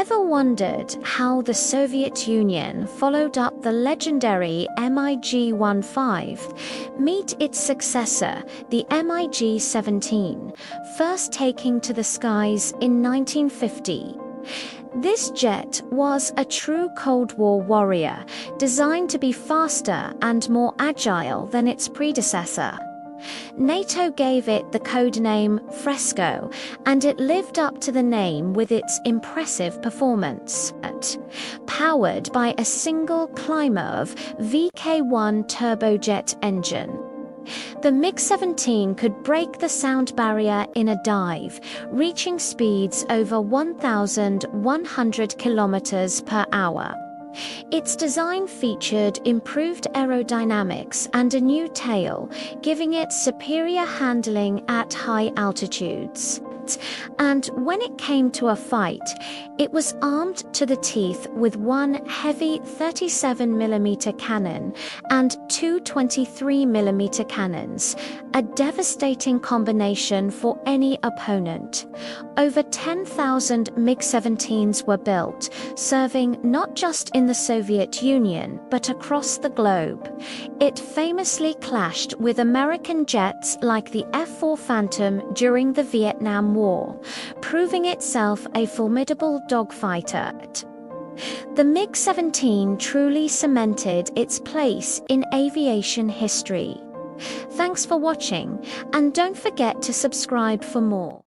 Ever wondered how the Soviet Union followed up the legendary MiG-15? Meet its successor, the MiG-17, first taking to the skies in 1950. This jet was a true Cold War warrior, designed to be faster and more agile than its predecessor. NATO gave it the codename Fresco, and it lived up to the name with its impressive performance. Powered by a single Klimov VK-1 turbojet engine, the MiG-17 could break the sound barrier in a dive, reaching speeds over 1,100 kilometers per hour. Its design featured improved aerodynamics and a new tail, giving it superior handling at high altitudes. And when it came to a fight, it was armed to the teeth with one heavy 37mm cannon and two 23mm cannons, a devastating combination for any opponent. Over 10,000 MiG-17s were built, serving not just in the Soviet Union but across the globe. It famously clashed with American jets like the F-4 Phantom during the Vietnam War, proving itself a formidable dogfighter. The MiG-17 truly cemented its place in aviation history. Thanks for watching, and don't forget to subscribe for more.